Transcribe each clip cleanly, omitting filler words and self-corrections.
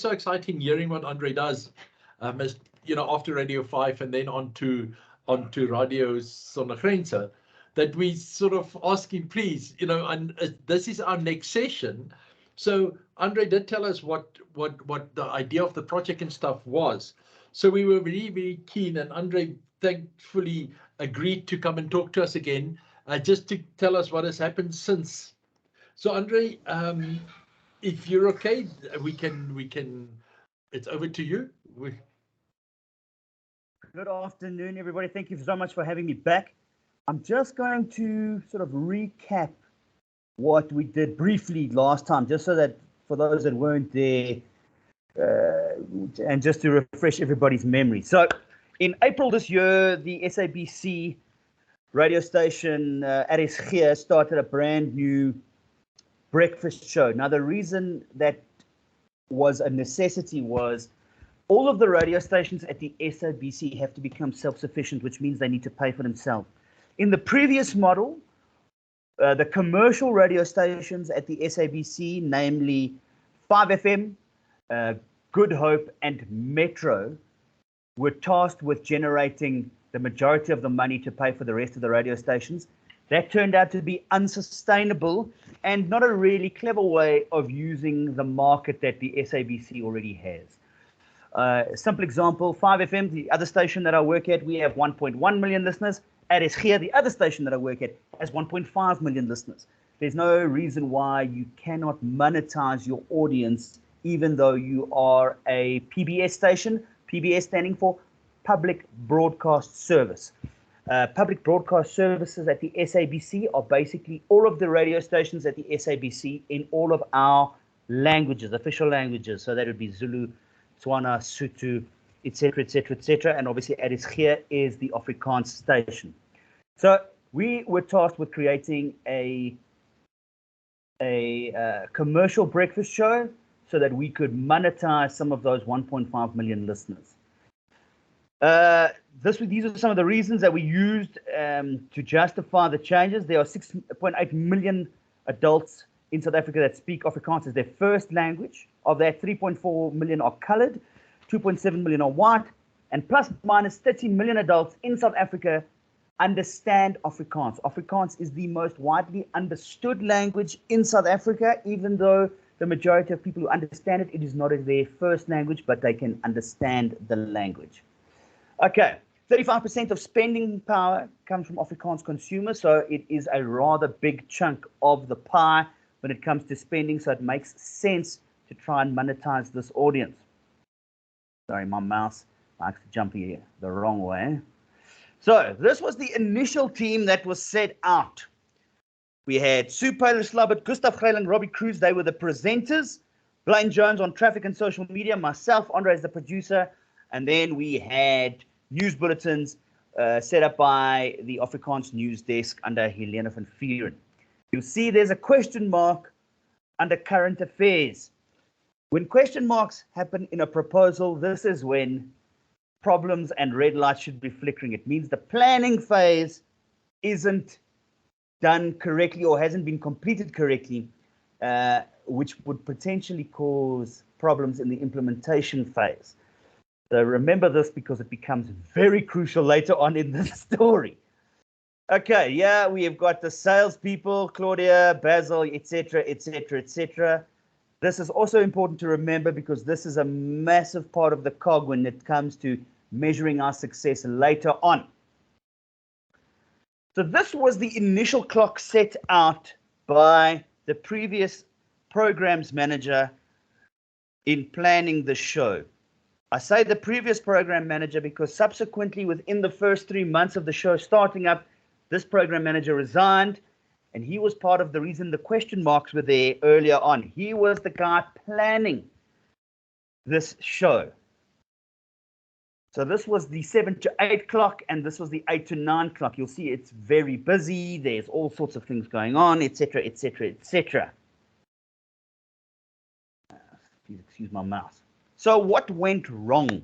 so exciting hearing what Andre does, as you know, after Radio 5 and then onto Radio Sonagrense, that we sort of ask him, please, you know, and this is our next session. So Andre did tell us what the idea of the project and stuff was. So we were very, very keen, and Andre thankfully agreed to come and talk to us again, just to tell us what has happened since. So Andre, if you're okay, we can. It's over to you. Good afternoon, everybody. Thank you so much for having me back. I'm just going to sort of recap what we did briefly last time, just so that for those that weren't there, and just to refresh everybody's memory. So in April this year, the SABC radio station RSG started a brand new breakfast show. Now, the reason that was a necessity was all of the radio stations at the SABC have to become self-sufficient, which means they need to pay for themselves. In the previous model, the commercial radio stations at the SABC, namely 5FM, Good Hope, and Metro, were tasked with generating the majority of the money to pay for the rest of the radio stations. That turned out to be unsustainable and not a really clever way of using the market that the SABC already has. A simple example, 5FM, the other station that I work at, we have 1.1 million listeners. RSG, the other station that I work at, has 1.5 million listeners. There's no reason why you cannot monetize your audience, even though you are a PBS station, PBS standing for Public Broadcast Service. Public broadcast services at the SABC are basically all of the radio stations at the SABC in all of our languages, official languages. So that would be Zulu, Tswana, Sotho, etc., etc., etc. And obviously RSG is the Afrikaans station. So we were tasked with creating a commercial breakfast show so that we could monetize some of those 1.5 million listeners. These are some of the reasons that we used to justify the changes. There are 6.8 million adults in South Africa that speak Afrikaans as their first language. Of that, 3.4 million are colored, 2.7 million are white, and plus minus 30 million adults in South Africa understand Afrikaans. Afrikaans is the most widely understood language in South Africa, even though the majority of people who understand it, it is not their first language, but they can understand the language. Okay, 35% of spending power comes from Afrikaans consumers, so it is a rather big chunk of the pie when it comes to spending, so it makes sense to try and monetize this audience. Sorry, my mouse likes to jump here the wrong way. So this was the initial team that was set out. We had Sue Paylor-Slabbert, Gustav Greiling, Robbie Cruz. They were the presenters. Blaine Jones on traffic and social media. Myself, Andre, as the producer. And then we had news bulletins set up by the Afrikaans news desk under Helena van Vuren. You'll see there's a question mark under current affairs. When question marks happen in a proposal, this is when problems and red lights should be flickering. It means the planning phase isn't done correctly or hasn't been completed correctly, which would potentially cause problems in the implementation phase. So remember this because it becomes very crucial later on in the story. Okay, yeah, we have got the salespeople, Claudia, Basil, etc., etc., etc. This is also important to remember because this is a massive part of the cog when it comes to measuring our success later on. So this was the initial clock set out by the previous programs manager in planning the show. I say the previous program manager because subsequently within the first 3 months of the show starting up, this program manager resigned, and he was part of the reason the question marks were there earlier on. He was the guy planning this show. So this was the 7 to 8 clock, and this was the 8 to 9 clock. You'll see it's very busy. There's all sorts of things going on, etc., etc., etc. Please excuse my mouse. So what went wrong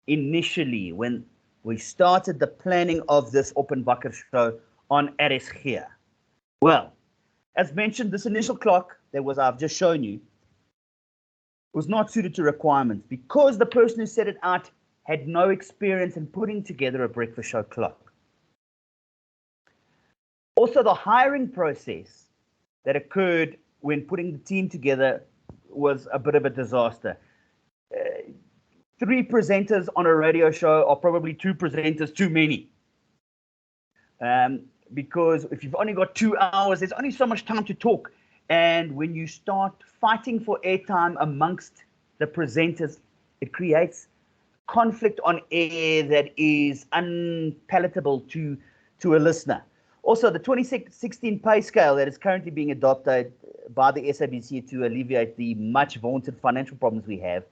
initially when we started the planning of this Oppenbakker show on RSG? Well, as mentioned, this initial clock that was I've just shown you was not suited to requirements because the person who set it out had no experience in putting together a breakfast show clock. Also, the hiring process that occurred when putting the team together was a bit of a disaster. 3 presenters on a radio show are probably 2 presenters too many. Because if you've only got 2 hours, there's only so much time to talk. And when you start fighting for airtime amongst the presenters, it creates conflict on air that is unpalatable to a listener. Also, the 2016 pay scale that is currently being adopted by the SABC to alleviate the much vaunted financial problems we have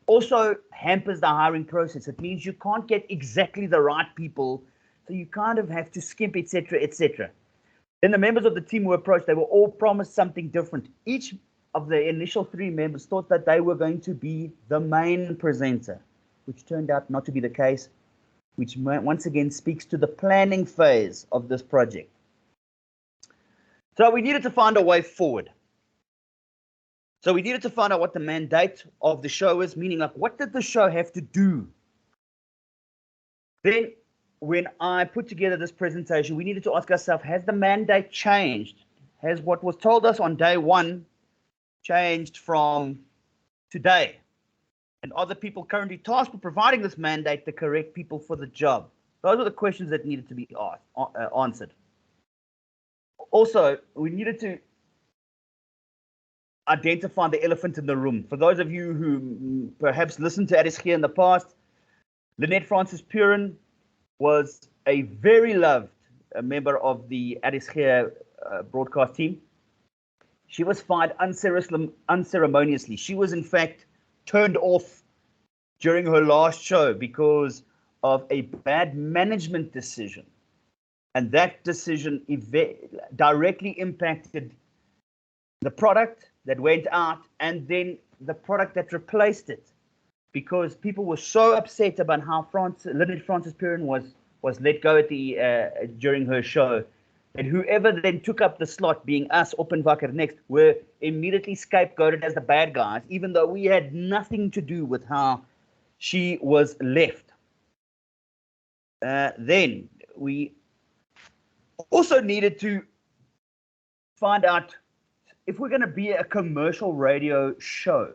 also hampers the hiring process. It means you can't get exactly the right people, so you kind of have to skimp, etc., etc. Then the members of the team were approached. They were all promised something different. Each of the initial 3 members thought that they were going to be the main presenter, which turned out not to be the case, which once again speaks to the planning phase of this project. So we needed to find a way forward. So we needed to find out what the mandate of the show is, meaning like what did the show have to do? Then when I put together this presentation, we needed to ask ourselves, has the mandate changed? Has what was told us on day 1 changed from today? And are the people currently tasked with providing this mandate the correct people for the job? Those are the questions that needed to be answered. Also, we needed to identify the elephant in the room. For those of you who perhaps listened to ADSG in the past, Lynette Francis Purin was a very loved member of the ADSG broadcast team. She was fired unceremoniously. She was, in fact, turned off during her last show because of a bad management decision. And that decision directly impacted the product that went out and then the product that replaced it, because people were so upset about how Lynette Francis Purin was let go at during her show, and whoever then took up the slot, being us, Oppenwacker next, were immediately scapegoated as the bad guys, even though we had nothing to do with how she was left. Then we also needed to find out, if we're going to be a commercial radio show,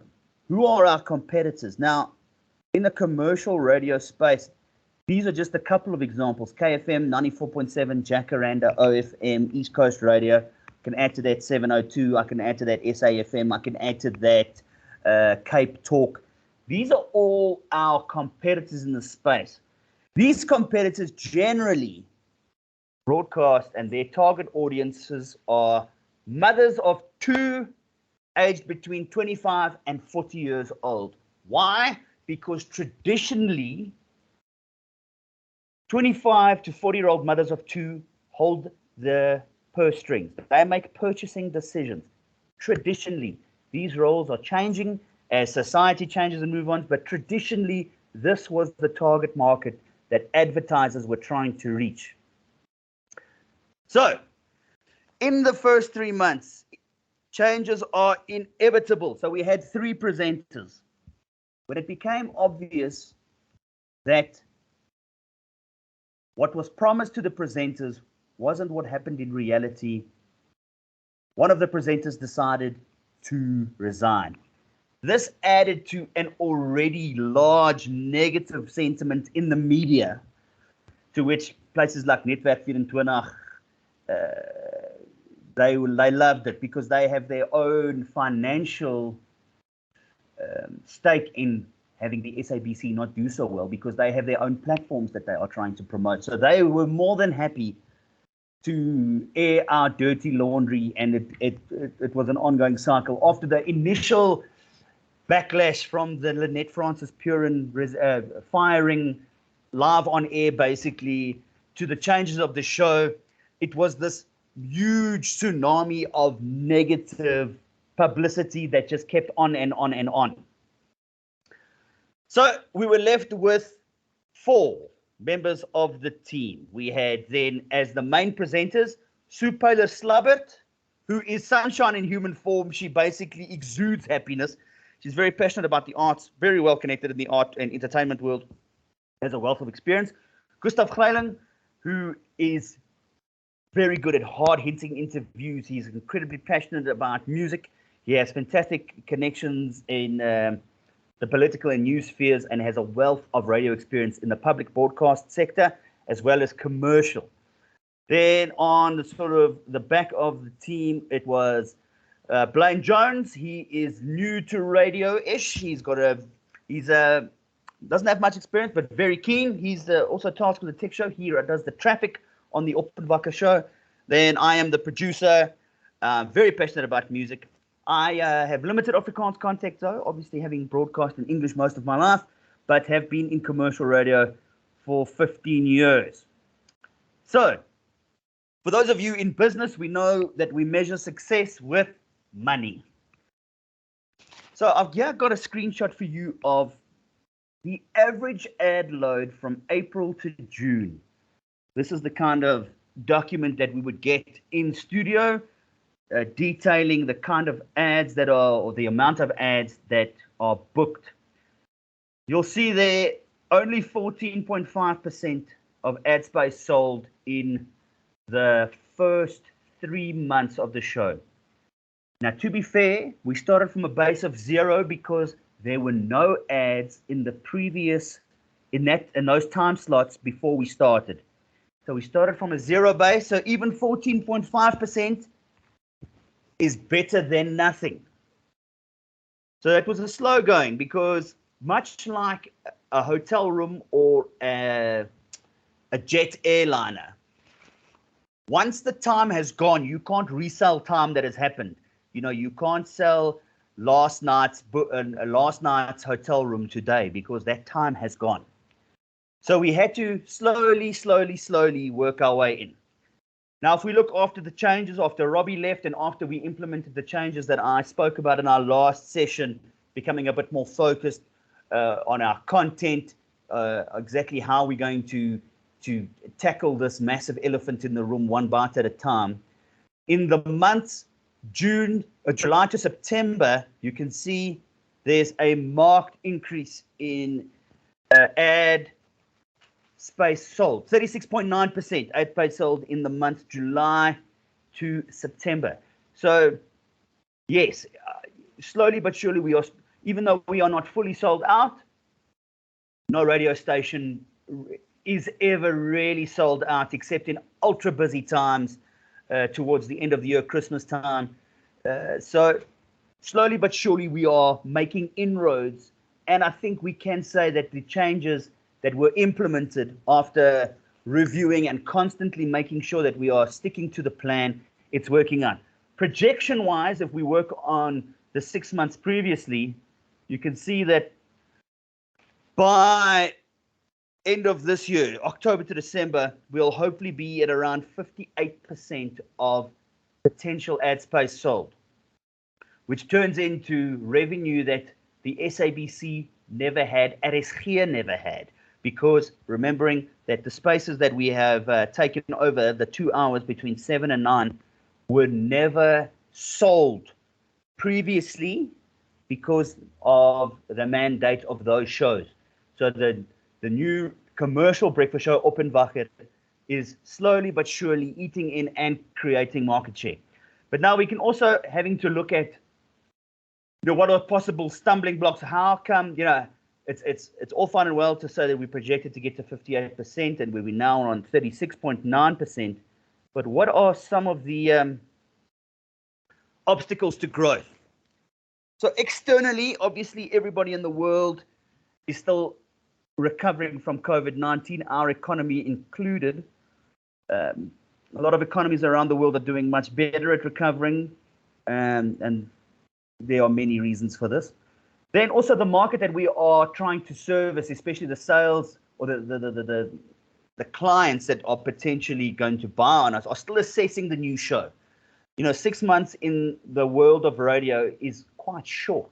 who are our competitors? Now, in the commercial radio space, these are just a couple of examples. KFM 94.7, Jacaranda, OFM, East Coast Radio. I can add to that 702. I can add to that SAFM. I can add to that Cape Talk. These are all our competitors in the space. These competitors generally broadcast, and their target audiences are mothers of 2 aged between 25 and 40 years old. Why? Because traditionally, 25 to 40-year-old mothers of 2 hold the purse strings. They make purchasing decisions. Traditionally, these roles are changing as society changes and move on, but traditionally, this was the target market that advertisers were trying to reach. So, in the first 3 months, changes are inevitable. So we had 3 presenters. But it became obvious that what was promised to the presenters wasn't what happened in reality. One of the presenters decided to resign. This added to an already large negative sentiment in the media, to which places like Netwerk 24, they loved it because they have their own financial stake in having the SABC not do so well, because they have their own platforms that they are trying to promote. So they were more than happy to air our dirty laundry, and it was an ongoing cycle. After the initial backlash from the Lynette Francis Purin firing live on air, basically, to the changes of the show, it was this huge tsunami of negative publicity that just kept on and on and on. So we were left with 4 members of the team. We had then, as the main presenters, Sue Paler-Slubbert, who is sunshine in human form. She basically exudes happiness. She's very passionate about the arts, very well connected in the art and entertainment world, has a wealth of experience. Gustav Greiling, who is very good at hard-hitting interviews. He's incredibly passionate about music. He has fantastic connections in the political and news spheres and has a wealth of radio experience in the public broadcast sector as well as commercial. Then on the sort of the back of the team, it was Blaine Jones. He is new to radio-ish. He's doesn't have much experience, but very keen. He's also tasked with the tech show. He does the traffic on the Oppenwacker show. Then I am the producer, very passionate about music. I have limited Afrikaans contact, though, obviously having broadcast in English most of my life, but have been in commercial radio for 15 years. So, for those of you in business, we know that we measure success with money. So I've here got a screenshot for you of the average ad load from April to June. This is the kind of document that we would get in studio, detailing the kind of ads that are, or the amount of ads that are booked. You'll see there only 14.5% of ad space sold in the first 3 months of the show. Now, to be fair, we started from a base of 0 because there were no ads in the previous, in those time slots before we started. So we started from a 0 base, so even 14.5% is better than nothing. So that was a slow going because much like a hotel room or a jet airliner, once the time has gone, you can't resell time that has happened. You know, you can't sell last night's hotel room today because that time has gone. So we had to slowly work our way in. Now, if we look after the changes, after Robbie left and after we implemented the changes that I spoke about in our last session, becoming a bit more focused on our content, exactly how we're going to tackle this massive elephant in the room one bite at a time. In the months July to September, you can see there's a marked increase in ad space sold. 36.9% ad space sold in the month July to September. So, yes, slowly but surely we are, even though we are not fully sold out, no radio station is ever really sold out except in ultra busy times towards the end of the year, Christmas time. So slowly but surely we are making inroads, and I think we can say that the changes that were implemented after reviewing and constantly making sure that we are sticking to the plan, it's working out. Projection wise, if we work on the 6 months previously, you can see that by end of this year, October to December, we'll hopefully be at around 58% of potential ad space sold, which turns into revenue that the SABC never had, RSG never had, because remembering that the spaces that we have taken over, the 2 hours between 7 and 9, were never sold previously because of the mandate of those shows. So the new commercial breakfast show, Oppenwacker, is slowly but surely eating in and creating market share. But now we can also having to look at, what are possible stumbling blocks? How come, it's all fine and well to say that we projected to get to 58% and we're now on 36.9%. But what are some of the obstacles to growth? So externally, obviously, everybody in the world is still recovering from COVID-19, our economy included. A lot of economies around the world are doing much better at recovering, and there are many reasons for this. Then also the market that we are trying to service, especially the sales or the clients that are potentially going to buy on us, are still assessing the new show. 6 months in the world of radio is quite short.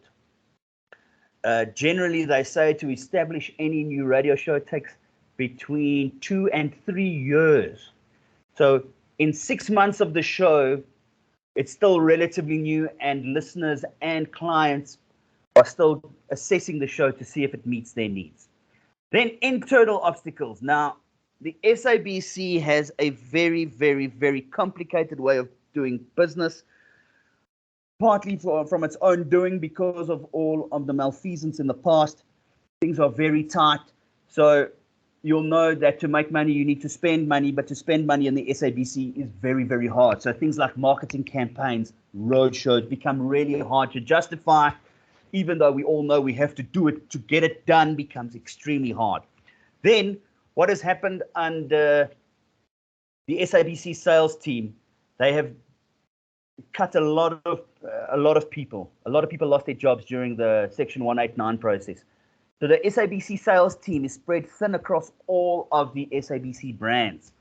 Generally, they say to establish any new radio show takes between 2 and 3 years. So in 6 months of the show, it's still relatively new, and listeners and clients are still assessing the show to see if it meets their needs. Then internal obstacles. Now, the SABC has a very, very, very complicated way of doing business, partly from its own doing because of all of the malfeasance in the past. Things are very tight. So you'll know that to make money, you need to spend money, but to spend money in the SABC is very, very hard. So things like marketing campaigns, road shows become really hard to justify, even though we all know we have to do it to get it done becomes extremely hard. Then what has happened under the SABC sales team, they have cut a lot of people. A lot of people lost their jobs during the Section 189 process. So the SABC sales team is spread thin across all of the SABC brands.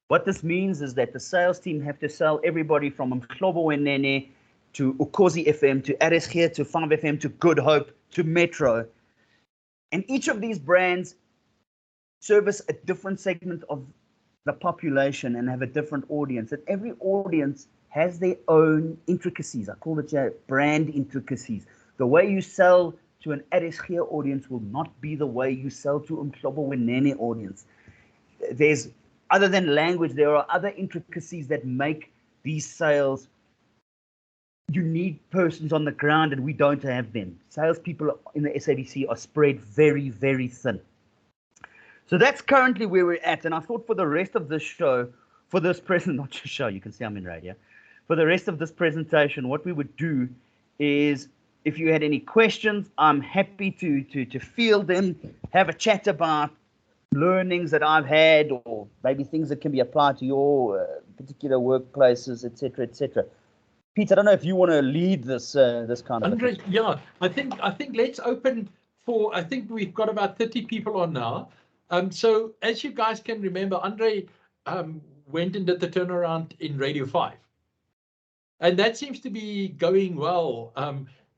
What this means is that the sales team have to sell everybody from Mhlobo Wenene to Ukhozi FM to RSG to 5FM to Good Hope to Metro. And each of these brands service a different segment of the population and have a different audience. And every audience has their own intricacies. I call it brand intricacies. The way you sell to an RSG audience will not be the way you sell to Mhlobo Wenene audience. There's, other than language, there are other intricacies that make these sales. You need persons on the ground, and we don't have them. Salespeople in the SABC are spread very, very thin. So that's currently where we're at. And I thought for the rest of this show, for this not just show, you can see I'm in radio. For the rest of this presentation, what we would do is, if you had any questions, I'm happy to field them, have a chat about learnings that I've had, or maybe things that can be applied to your particular workplaces, etc., etc. Pete, I don't know if you want to lead this this kind of. Andre, yeah, I think let's open for. I think we've got about 30 people on now. So as you guys can remember, Andre went and did the turnaround in Radio 5, and that seems to be going well.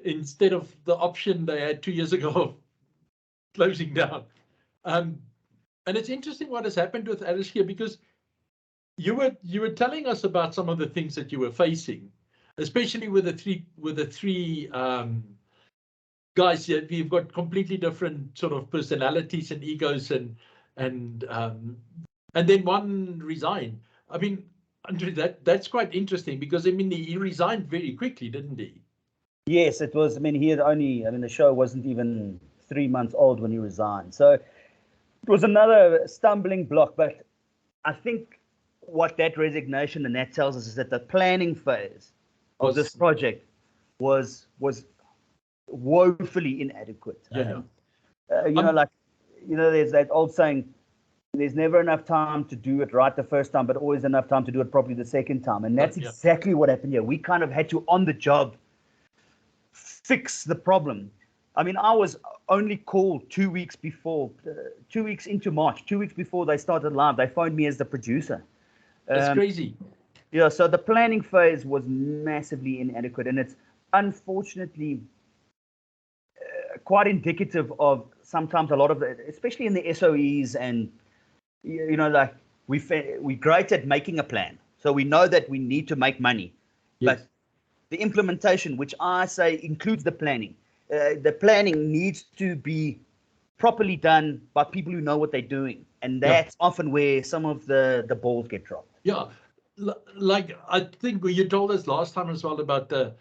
Instead of the option they had 2 years ago of closing down. And it's interesting what has happened with RSG, because you were telling us about some of the things that you were facing, especially with the three guys. You've got completely different sort of personalities and egos, and then one resigned. I mean, Andre, that's quite interesting, because I mean he resigned very quickly, didn't he? Yes, it was. I mean, the show wasn't even 3 months old when he resigned. So it was another stumbling block. But I think what that resignation and that tells us is that the planning phase of this project was woefully inadequate. Yeah. There's that old saying, there's never enough time to do it right the first time, but always enough time to do it properly the second time. And that's exactly what happened here. We kind of had to, on the job, fix the problem. I mean, I was only called 2 weeks before, 2 weeks into March, 2 weeks before they started live. They phoned me as the producer. That's crazy. Yeah, so the planning phase was massively inadequate, and it's unfortunately quite indicative of sometimes a lot of the, especially in the SOEs, and like we're great at making a plan, so we know that we need to make money, but the implementation, which I say includes the planning, the planning needs to be properly done by people who know what they're doing, and that's often where some of the balls get dropped. Yeah, like I think you told us last time as well about the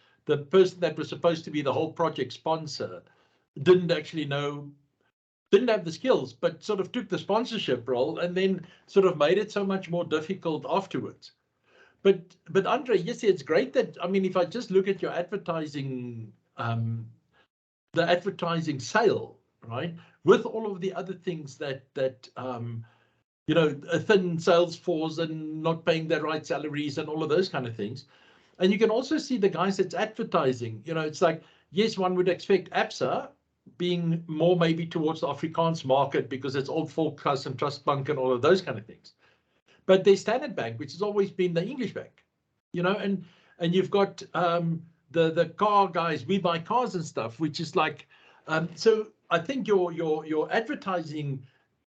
person that was supposed to be the whole project sponsor didn't have the skills, but sort of took the sponsorship role and then sort of made it so much more difficult afterwards. But Andre, yes, it's great that, I mean, if I just look at your advertising, the advertising sale, right, with all of the other things that a thin sales force and not paying their right salaries and all of those kind of things. And you can also see the guys that's advertising, it's like, yes, one would expect ABSA being more maybe towards the Afrikaans market because it's Old Volkshuis and Trustbank and all of those kind of things. But there's Standard Bank, which has always been the English bank, and you've got the car guys, We Buy Cars and stuff, which is like, so I think your advertising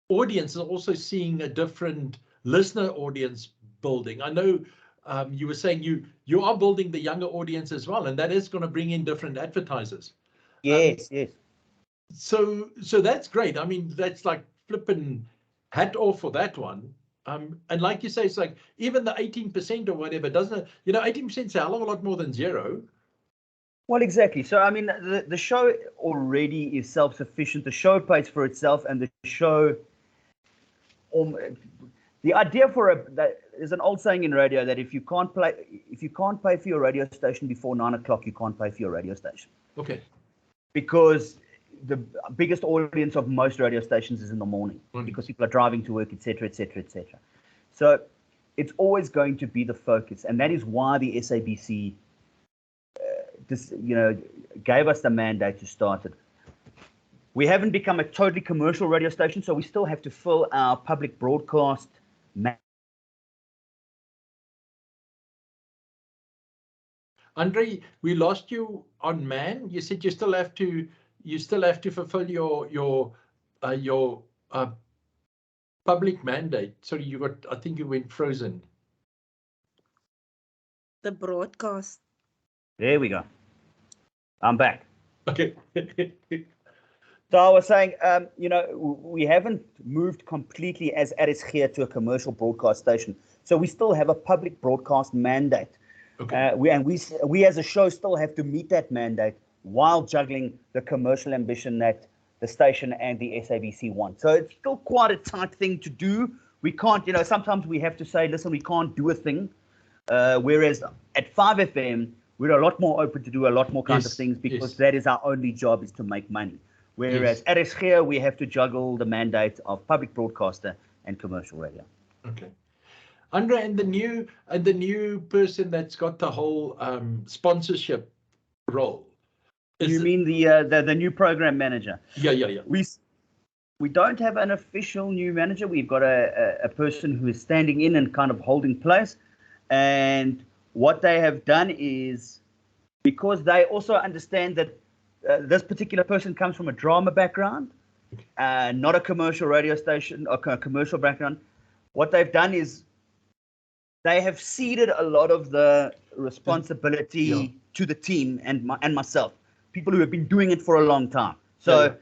audience is also seeing a different listener audience building. I know you were saying you are building the younger audience as well, and that is going to bring in different advertisers. Yes, yes. So that's great. I mean, that's like flipping hat off for that one. And like you say, it's like even the 18% or whatever doesn't, 18% is a hell of a lot more than zero. Well, exactly. So, I mean, the show already is self-sufficient. The show pays for itself, and the show, the idea there's an old saying in radio that if you can't pay for your radio station before 9 o'clock, you can't pay for your radio station. Okay. Because the biggest audience of most radio stations is in the morning, because people are driving to work, etc., etc., etc. So it's always going to be the focus, and that is why the SABC, gave us the mandate to start it. We haven't become a totally commercial radio station, so we still have to fill our public broadcast. Andre, we lost you on man. You said you still have to fulfill your public mandate. Sorry, I think you went frozen. The broadcast. There we go. I'm back. Okay. So I was saying, we haven't moved completely as RSG to a commercial broadcast station. So we still have a public broadcast mandate. Okay. We as a show still have to meet that mandate while juggling the commercial ambition that the station and the SABC want. So it's still quite a tight thing to do. We can't, sometimes we have to say, listen, we can't do a thing. Whereas at 5FM, we're a lot more open to do a lot more kinds of things, because that is our only job, is to make money. Whereas at RSG, we have to juggle the mandate of public broadcaster and commercial radio. Okay. Andre, and the new person that's got the whole sponsorship role. You mean the new program manager? Yeah. We don't have an official new manager. We've got a person who is standing in and kind of holding place. And what they have done is, because they also understand that this particular person comes from a drama background, not a commercial radio station or a commercial background, what they've done is they have ceded a lot of the responsibility to the team and myself, people who have been doing it for a long time. So,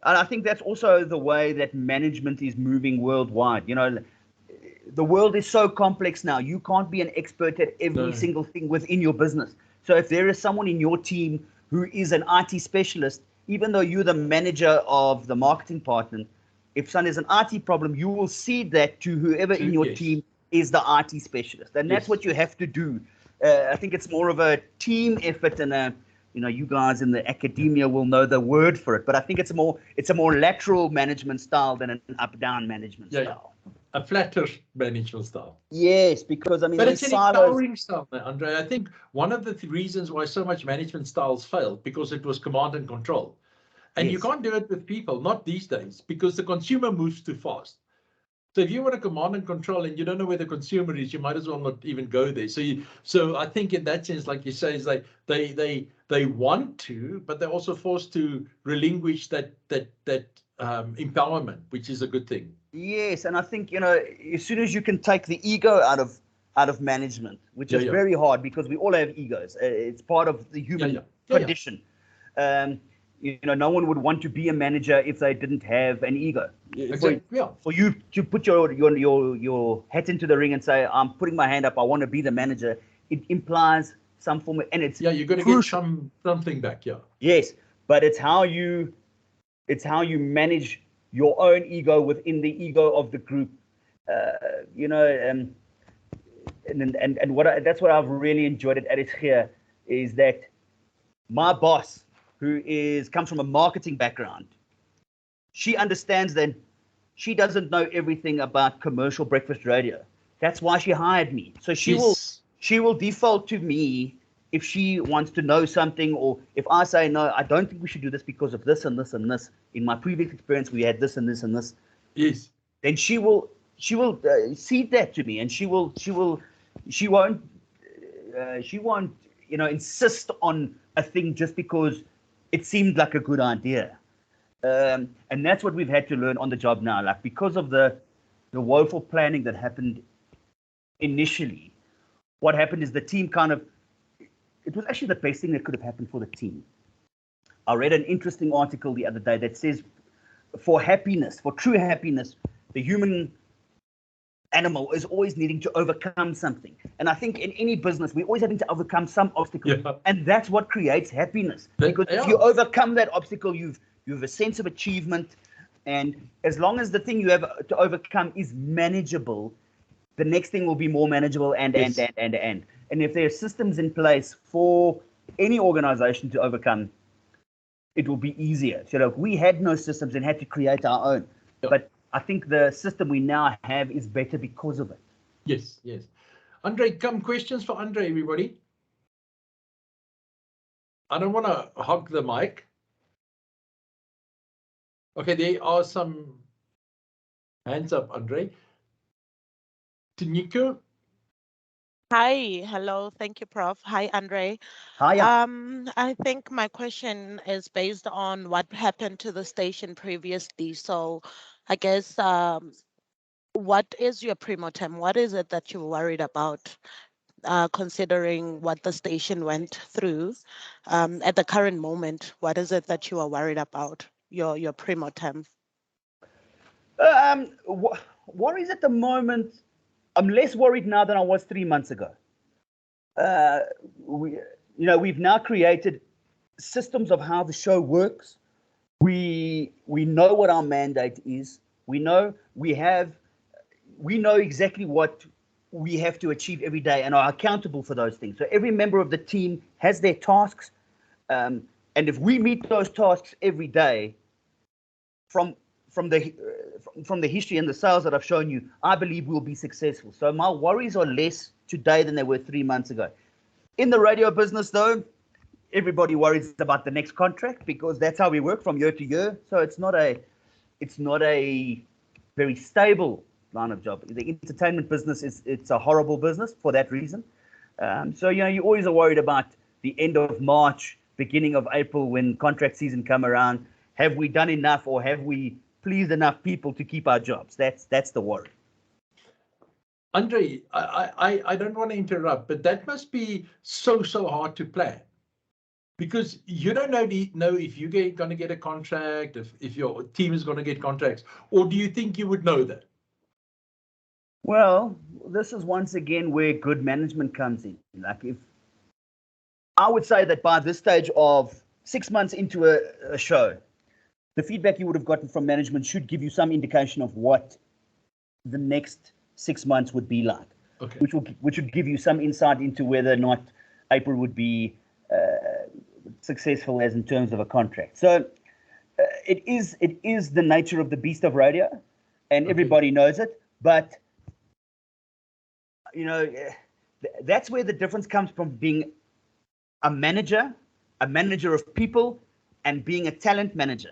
and I think that's also the way that management is moving worldwide. The world is so complex now. You can't be an expert at every single thing within your business. So if there is someone in your team who is an IT specialist, even though you're the manager of the marketing department, if there's an IT problem, you will cede that to whoever in your team is the IT specialist. And that's what you have to do. I think it's more of a team effort, and you guys in the academia will know the word for it. But I think it's a more lateral management style than an up-down management style. A flatter management style. Yes, because but it's an empowering style, Andre. I think one of the reasons why so much management styles failed, because it was command and control. And you can't do it with people, not these days, because the consumer moves too fast. So if you want to command and control and you don't know where the consumer is, you might as well not even go there. So I think in that sense, like you say, is like they want to, but they're also forced to relinquish that empowerment, which is a good thing. Yes, and I think as soon as you can take the ego out of management, which is very hard, because we all have egos. It's part of the human condition. No one would want to be a manager if they didn't have an ego. Exactly. For you to put your hat into the ring and say, I'm putting my hand up, I want to be the manager, it implies some form of, and it's you're going to get something back. Yes, but it's how you manage your own ego within the ego of the group. And that's what I've really enjoyed at RSG, is that my boss, who comes from a marketing background, she understands that she doesn't know everything about commercial breakfast radio. That's why she hired me. So she will default to me if she wants to know something, or if I say, no, I don't think we should do this because of this and this and this. In my previous experience, we had this and this and this. Yes. Then she will cede that to me, and she won't insist on a thing just because it seemed like a good idea. And that's what we've had to learn on the job now. Like, because of the woeful planning that happened initially, what happened is the team it was actually the best thing that could have happened for the team. I read an interesting article the other day that says for happiness, for true happiness, the human animal is always needing to overcome something. And I think in any business, we're always having to overcome some obstacle. Yeah. And that's what creates happiness. Because if Yeah. you overcome that obstacle, you have a sense of achievement. And as long as the thing you have to overcome is manageable, the next thing will be more manageable and. And if there are systems in place for any organization to overcome, it will be easier. So we had no systems and had to create our own. Yeah. But I think the system we now have is better because of it. Yes, yes. Andre, come questions for Andre, everybody. I don't want to hog the mic. Okay, there are some hands up, Andre. Tanika? Hi, hello, thank you, Prof. Hi, Andre. Hi. I think my question is based on what happened to the station previously. So I guess what is your primotem? What is it that you're worried about, considering what the station went through at the current moment? What is it that you are worried about, your primotem? Worries at the moment, I'm less worried now than I was 3 months ago. We've now created systems of how the show works. We know what our mandate is. We know exactly what we have to achieve every day and are accountable for those things. So every member of the team has their tasks, and if we meet those tasks every day, from the history and the sales that I've shown you, I believe we'll be successful. So my worries are less today than they were 3 months ago. In the radio business, though, everybody worries about the next contract because that's how we work from year to year. So it's not a very stable line of job. The entertainment business it's a horrible business for that reason. So you always are worried about the end of March, beginning of April when contract season come around. Have we done enough, or have we pleased enough people to keep our jobs? That's the worry. Andre, I don't want to interrupt, but that must be so hard to plan, because you don't know if you're going to get a contract, if your team is going to get contracts, or do you think you would know that? Well, this is once again where good management comes in. Like, I would say that by this stage of 6 months into a show, the feedback you would have gotten from management should give you some indication of what the next 6 months would be like, okay, which would give you some insight into whether or not April would be successful as in terms of a contract. So it is the nature of the beast of radio, and everybody knows it. But that's where the difference comes from being a manager of people, and being a talent manager.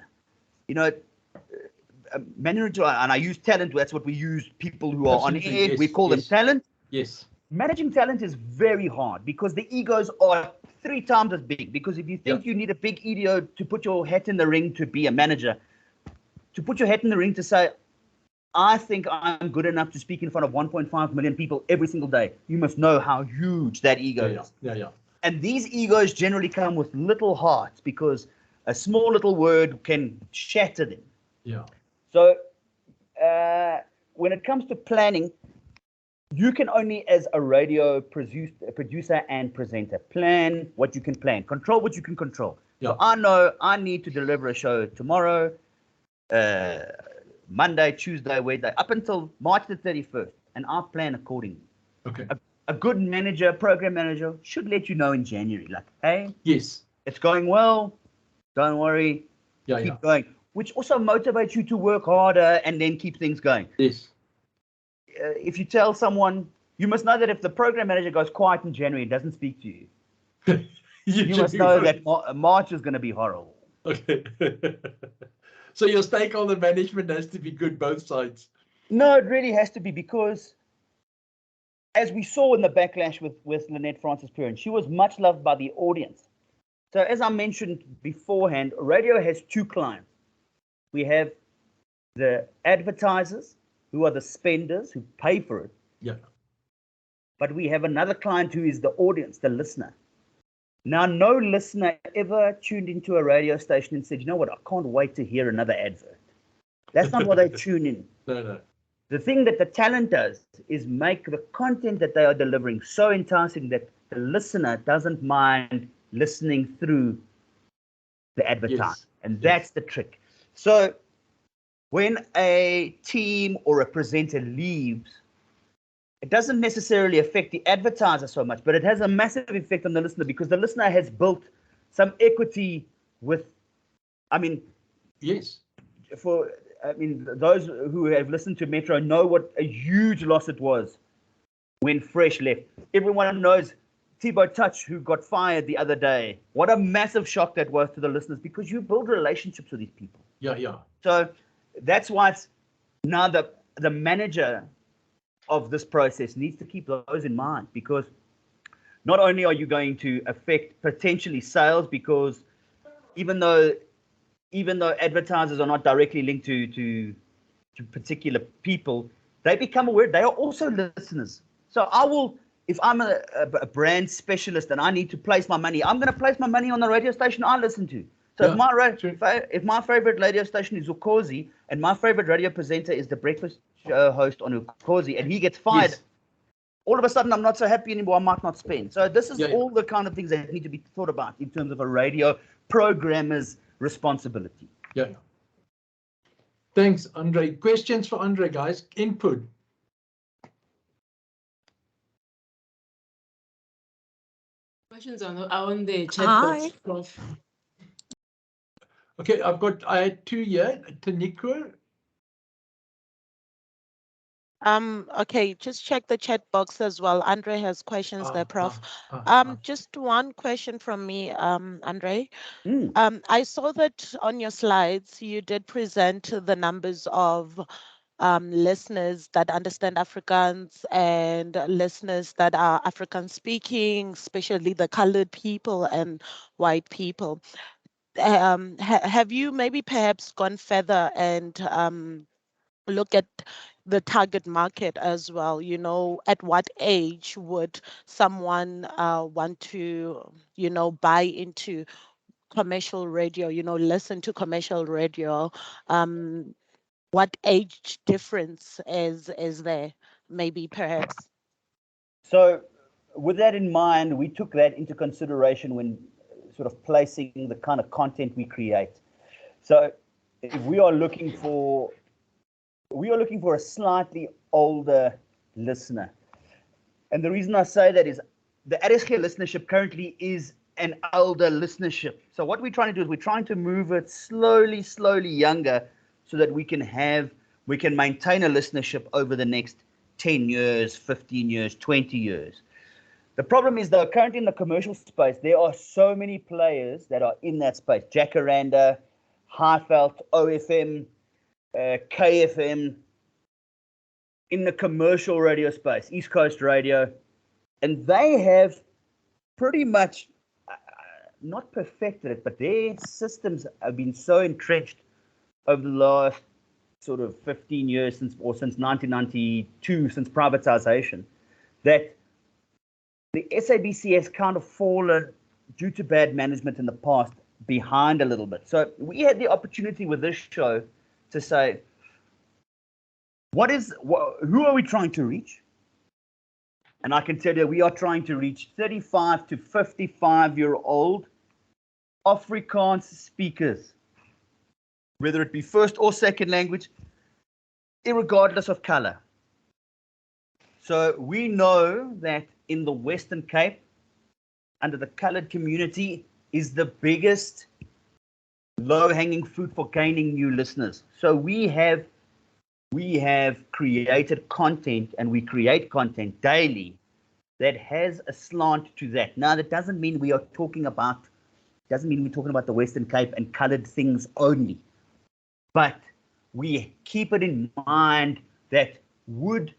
A manager, and I use talent, that's what we use, people who are on air, yes, we call them talent. Yes. Managing talent is very hard because the egos are 3 times as big. Because if you think you need a big ego to put your hat in the ring to be a manager, to put your hat in the ring to say, I think I'm good enough to speak in front of 1.5 million people every single day, you must know how huge that ego is. Yeah. And these egos generally come with little hearts because a small little word can shatter them. Yeah. So when it comes to planning, you can only, as a radio producer and presenter, plan what you can plan, control what you can control. Yeah. So I know I need to deliver a show tomorrow, Monday, Tuesday, Wednesday, up until March the 31st, and I plan accordingly. Okay. A good manager, program manager, should let you know in January, like, hey, yes, it's going well, don't worry, keep going, which also motivates you to work harder and then keep things going. Yes. If you tell someone, you must know that if the program manager goes quiet in January and doesn't speak to you, you must know that March is going to be horrible. Okay. So your stakeholder management has to be good, both sides. No, it really has to be, because as we saw in the backlash with Lynette Francis Perrin, she was much loved by the audience. So as I mentioned beforehand, radio has 2 clients. We have the advertisers, who are the spenders, who pay for it. Yeah. But we have another client who is the audience, the listener. Now, no listener ever tuned into a radio station and said, you know what, I can't wait to hear another advert. That's not what they tune in. No. The thing that the talent does is make the content that they are delivering so enticing that the listener doesn't mind listening through the advertisement. Yes. And Yes. that's the trick. So when a team or a presenter leaves, it doesn't necessarily affect the advertiser so much, but it has a massive effect on the listener because the listener has built some equity with, Yes. Those who have listened to Metro know what a huge loss it was when Fresh left. Everyone knows Thibaut Touch, who got fired the other day. What a massive shock that was to the listeners because you build relationships with these people. Yeah. So that's why it's now the manager of this process needs to keep those in mind because not only are you going to affect potentially sales because even though advertisers are not directly linked to particular people, they become aware. They are also listeners. So I will, if I'm a brand specialist and I need to place my money, I'm going to place my money on the radio station I listen to. So if my favorite radio station is Ukozi and my favorite radio presenter is the breakfast show host on Ukozi and he gets fired, Yes. all of a sudden I'm not so happy anymore. I might not spend. So this is all the kind of things that need to be thought about in terms of a radio programmer's responsibility. Yeah. Thanks, Andre. Questions for Andre, guys? Input. Questions are on the chat Hi. box, Prof. Okay, I had two here. Tanikwa. Okay, just check the chat box as well. Andre has questions there, Prof. Just one question from me, Andre. I saw that on your slides, you did present the numbers of listeners that understand Afrikaans and listeners that are African speaking, especially the colored people and white people. Have you maybe perhaps gone further and look at the target market as well? You know, at what age would someone want to, buy into commercial radio, listen to commercial radio? What age difference is there? Maybe perhaps. So with that in mind, we took that into consideration when sort of placing the kind of content we create. So if we are looking for a slightly older listener. And the reason I say that is the RSG listenership currently is an older listenership. So what we're trying to do is we're trying to move it slowly younger so that we can maintain a listenership over the next 10 years, 15 years, 20 years. The problem is, though, currently in the commercial space, there are so many players that are in that space. Jacaranda, Highveld, OFM, KFM, in the commercial radio space, East Coast Radio, and they have pretty much not perfected it, but their systems have been so entrenched over the last sort of 15 years since 1992, since privatization, that the SABC has kind of fallen due to bad management in the past behind a little bit. So we had the opportunity with this show to say, who are we trying to reach? And I can tell you, we are trying to reach 35 to 55-year-old Afrikaans speakers, whether it be first or second language, irregardless of color. So we know that in the Western Cape, under the colored community, is the biggest low-hanging fruit for gaining new listeners. So we have created content, and we create content daily that has a slant to that. Now, that doesn't mean we're talking about the Western Cape and colored things only. But we keep it in mind that would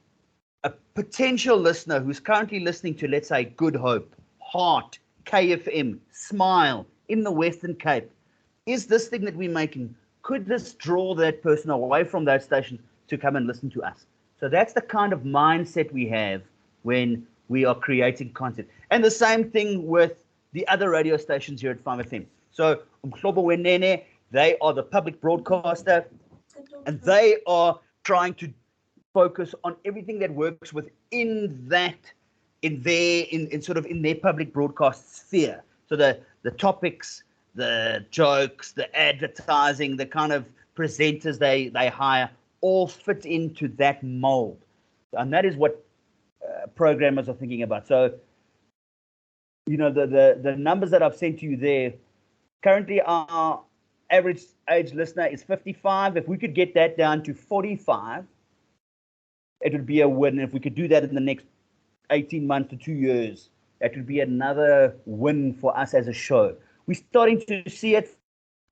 a potential listener who's currently listening to, let's say, Good Hope, Heart, KFM, Smile in the Western Cape, is this thing that we're making, could this draw that person away from those stations to come and listen to us? So that's the kind of mindset we have when we are creating content. And the same thing with the other radio stations here at 5FM. So Umhlobo Wenene, they are the public broadcaster, and they are trying to focus on everything that works within that, in their public broadcast sphere. So the topics, the jokes, the advertising, the kind of presenters they hire, all fit into that mold. And that is what programmers are thinking about. So, you know, the numbers that I've sent to you there, currently our average age listener is 55. If we could get that down to 45, it would be a win. If we could do that in the next 18 months to 2 years, that would be another win for us as a show. We're starting to see it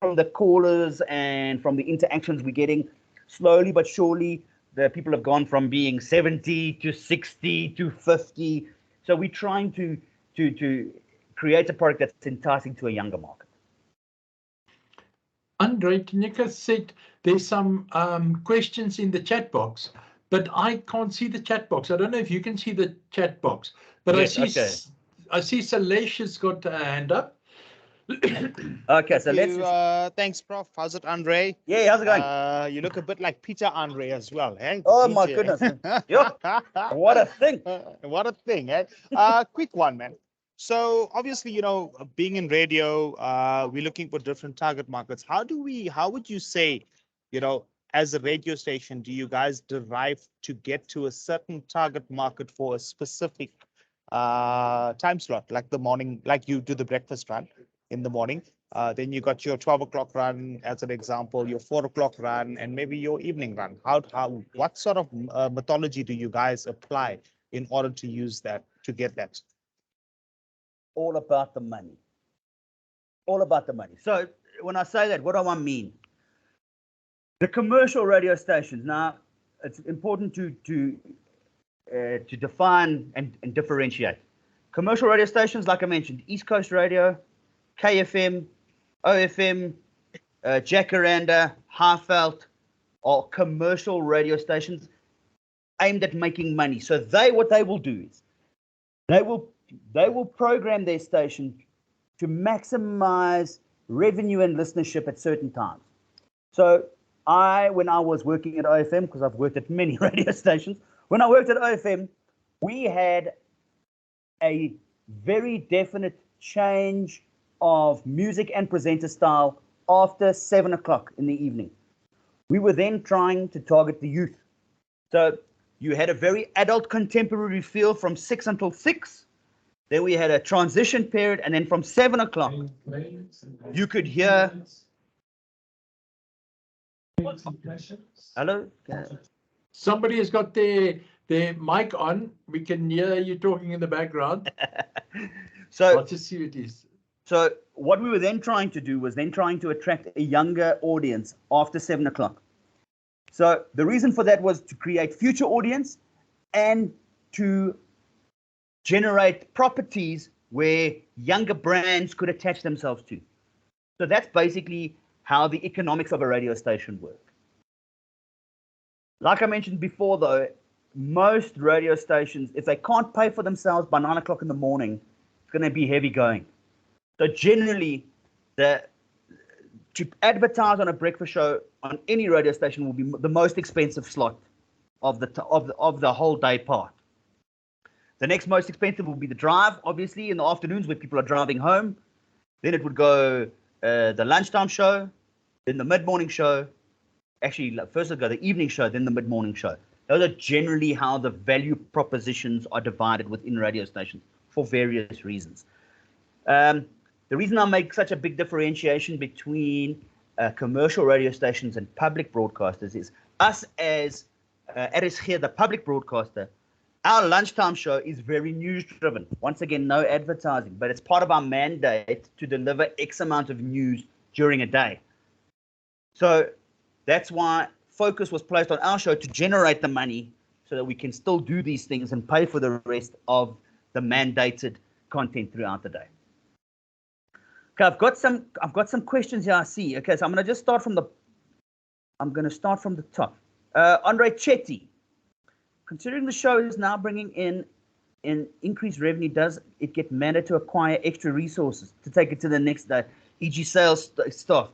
from the callers and from the interactions we're getting. Slowly but surely, the people have gone from being 70 to 60 to 50. So we're trying to create a product that's enticing to a younger market. Andre, Tanika said there's some questions in the chat box, but I can't see the chat box. I don't know if you can see the chat box, but yes, I see Salesh has got a hand up. Okay, so let's. Thanks, Prof. How's it, Andre? Yeah, how's it going? You look a bit like Peter Andre as well, eh? Oh my goodness! Yep. What a thing! What a thing, eh? Quick one, man. So obviously, you know, being in radio, we're looking for different target markets. How would you say, you know, as a radio station, do you guys derive to get to a certain target market for a specific time slot, like the morning, like you do the breakfast run in the morning? Then you got your 12 o'clock run as an example, your 4 o'clock run, and maybe your evening run. What sort of methodology do you guys apply in order to use that, to get that? All about the money. All about the money. So when I say that, what do I mean? The commercial radio stations. Now, it's important to define and differentiate. Commercial radio stations, like I mentioned, East Coast Radio, KFM, OFM, Jacaranda, Highveld, are commercial radio stations aimed at making money. So what they will do is they will program their station to maximize revenue and listenership at certain times. So when I was working at OFM, because I've worked at many radio stations, when I worked at OFM, we had a very definite change of music and presenter style after 7 o'clock in the evening. We were then trying to target the youth. So you had a very adult contemporary feel from 6 until 6. Then we had a transition period, and then from 7 o'clock, you could hear. Hello? Somebody has got their mic on. We can hear you talking in the background. So I'll just see what it is. So what we were then trying to do was trying to attract a younger audience after 7 o'clock. So the reason for that was to create future audience and to generate properties where younger brands could attach themselves to. So that's basically how the economics of a radio station work. Like I mentioned before, though, most radio stations, if they can't pay for themselves by 9 o'clock in the morning, it's going to be heavy going. So generally, to advertise on a breakfast show on any radio station will be the most expensive slot of the whole day part. The next most expensive will be the drive, obviously, in the afternoons where people are driving home. Then it would go the lunchtime show, then the mid-morning show. Actually, first it'll go the evening show, then the mid-morning show. Those are generally how the value propositions are divided within radio stations for various reasons. The reason I make such a big differentiation between commercial radio stations and public broadcasters is us as RSG, the public broadcaster, our lunchtime show is very news-driven. Once again, no advertising, but it's part of our mandate to deliver X amount of news during a day. So that's why focus was placed on our show to generate the money so that we can still do these things and pay for the rest of the mandated content throughout the day. Okay, I've got some questions here I see. Okay, so I'm going to start from the top. Andre Chetty. Considering the show is now bringing in and increased revenue, does it get mandated to acquire extra resources to take it to the next day, e.g. sales staff?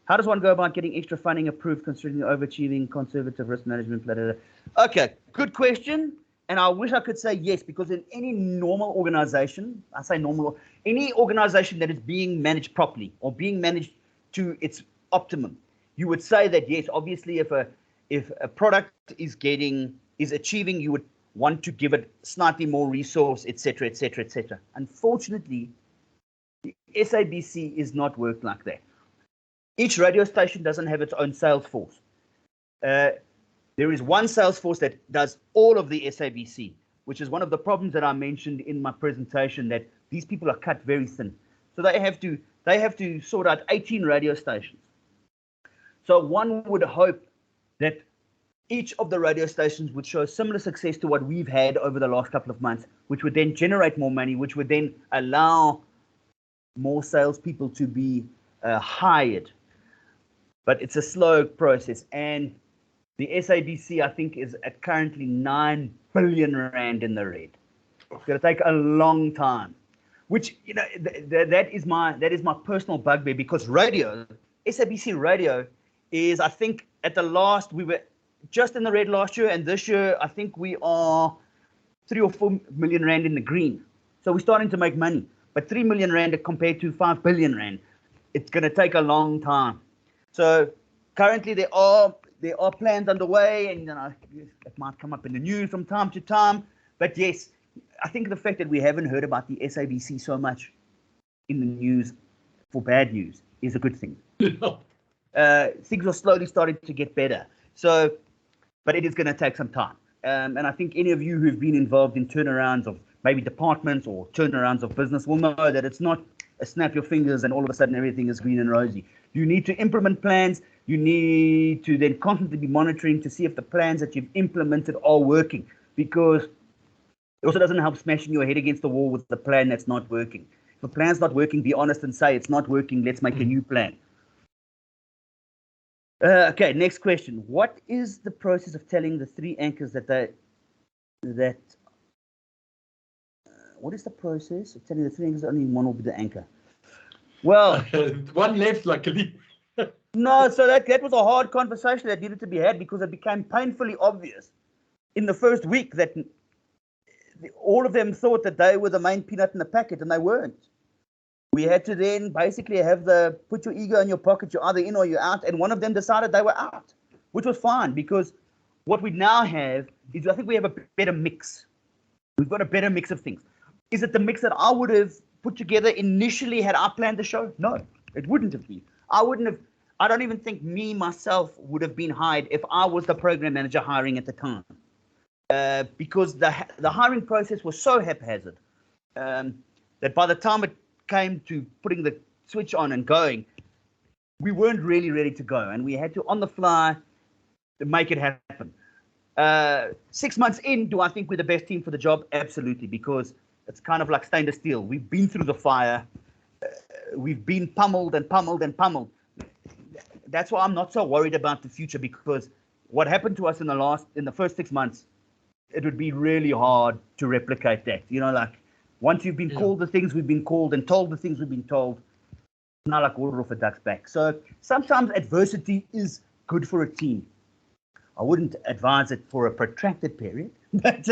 How does one go about getting extra funding approved considering the overachieving conservative risk management? Blah, blah, blah. Okay, good question. And I wish I could say yes, because in any normal organization, I say normal, any organization that is being managed properly or being managed to its optimum, you would say that yes, obviously if a product is achieving, you would want to give it slightly more resource, etc., etc., etc. Unfortunately, the SABC is not worked like that. Each radio station doesn't have its own sales force. There is one sales force that does all of the SABC, which is one of the problems that I mentioned in my presentation, that these people are cut very thin. So they have to sort out 18 radio stations. So one would hope that each of the radio stations would show similar success to what we've had over the last couple of months, which would then generate more money, which would then allow more salespeople to be hired. But it's a slow process. And the SABC, I think, is at currently 9 billion rand in the red. It's going to take a long time, which, you know, that is my personal bugbear, because radio, SABC radio is, I think, at the last, we were just in the red last year, and this year, I think we are 3 or 4 million rand in the green. So we're starting to make money. But 3 million rand compared to 5 billion rand, it's going to take a long time. So currently there are plans underway, and you know, it might come up in the news from time to time. But yes, I think the fact that we haven't heard about the SABC so much in the news for bad news is a good thing. Things are slowly starting to get better. So, but it is going to take some time. And I think any of you who've been involved in turnarounds of maybe departments or turnarounds of business will know that it's not a snap your fingers and all of a sudden everything is green and rosy. You need to implement plans. You need to then constantly be monitoring to see if the plans that you've implemented are working, because it also doesn't help smashing your head against the wall with the plan that's not working. If a plan's not working, be honest and say it's not working. Let's make a new plan. Okay, next question. What is the process of telling the 3 anchors what is the process of telling the 3 anchors that only one will be the anchor? Well, one left, luckily. No, so that was a hard conversation that needed to be had, because it became painfully obvious in the first week that all of them thought that they were the main peanut in the packet, and they weren't. We had to then basically have put your ego in your pocket, you're either in or you're out, and one of them decided they were out, which was fine, because what we now have is, I think we have a better mix. We've got a better mix of things. Is it the mix that I would have put together initially had I planned the show? No, it wouldn't have been. I don't even think myself would have been hired if I was the program manager hiring at the time, because the hiring process was so haphazard that by the time it came to putting the switch on and going, we weren't really ready to go, and we had to on the fly to make it happen. 6 months in, do I think we're the best team for the job? Absolutely, because it's kind of like stainless steel. We've been through the fire. We've been pummeled and pummeled and pummeled. That's why I'm not so worried about the future, because what happened to us in the first 6 months, it would be really hard to replicate that. You know, like once you've been called the things we've been called and told the things we've been told, it's not like water off a duck's back. So sometimes adversity is good for a team. I wouldn't advise it for a protracted period, but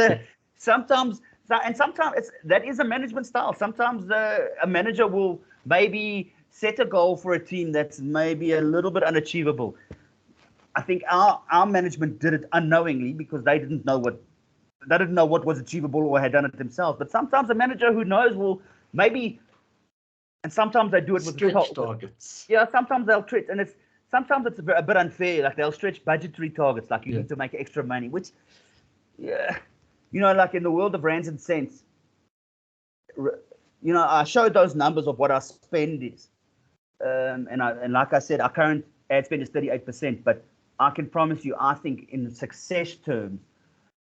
sometimes that is a management style. Sometimes a manager will maybe set a goal for a team that's maybe a little bit unachievable. I think our management did it unknowingly, because they didn't know what was achievable or had done it themselves. But sometimes a manager who knows will maybe, and sometimes they do it with stretch targets. Yeah, sometimes they'll stretch, and sometimes it's a bit unfair. Like they'll stretch budgetary targets, like you need to make extra money, which, yeah, you know, like in the world of rands and cents, you know, I showed those numbers of what our spend is. And like I said, our current ad spend is 38%, but I can promise you, I think in success terms,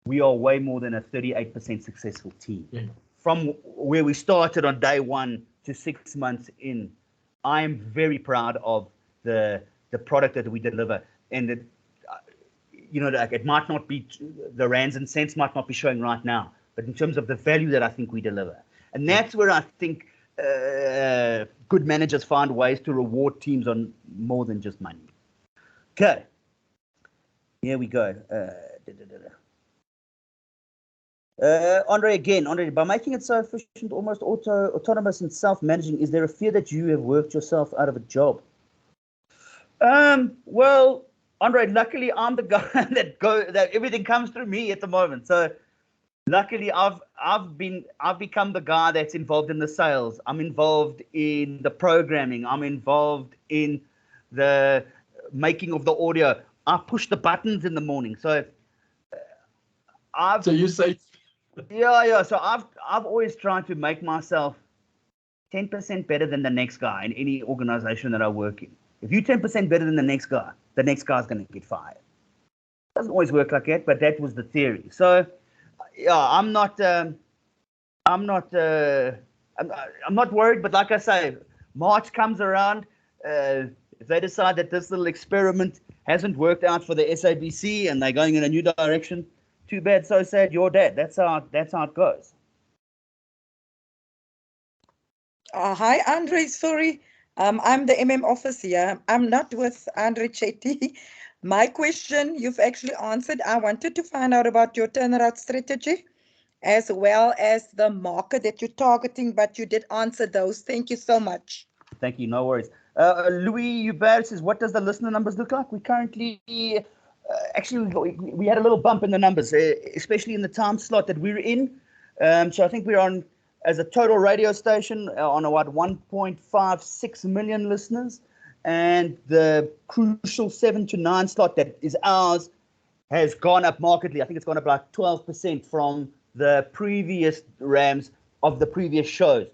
we are way more than a 38% successful team. Yeah. From where we started on day 1 to 6 months in, I am very proud of the product that we deliver. And you know, like it might not be, the rands and cents might not be showing right now, but in terms of the value that I think we deliver. And that's where I think good managers find ways to reward teams on more than just money. Okay. Here we go. Andre, by making it so efficient, almost autonomous and self-managing, is there a fear that you have worked yourself out of a job? Well, Andre, luckily I'm the guy that everything comes through me at the moment. So luckily I've become the guy that's involved in the sales. I'm involved in the programming. I'm involved in the making of the audio. I push the buttons in the morning. So So you say, yeah. So I've always tried to make myself 10% better than the next guy in any organization that I work in. If you're 10% better than the next guy's going to get fired. Doesn't always work like that, but that was the theory. So yeah, I'm not worried. But like I say, March comes around. If they decide that this little experiment hasn't worked out for the SABC and they're going in a new direction, too bad, so sad, you're dead. That's how it goes. Hi, Andre. Sorry, I'm the MM officer. I'm not with Andre Chetty. My question you've actually answered. I wanted to find out about your turnaround strategy as well as the market that you're targeting, but you did answer those. Thank you so much. Thank you. No worries. Louis Hubert says, what does the listener numbers look like? We currently, actually, we had a little bump in the numbers, especially in the time slot that we're in. So I think we're on, as a total radio station, on about 1.56 million listeners. And the crucial 7 to 9 slot that is ours has gone up markedly. I think it's gone up like 12% from the previous RAMs of the previous shows.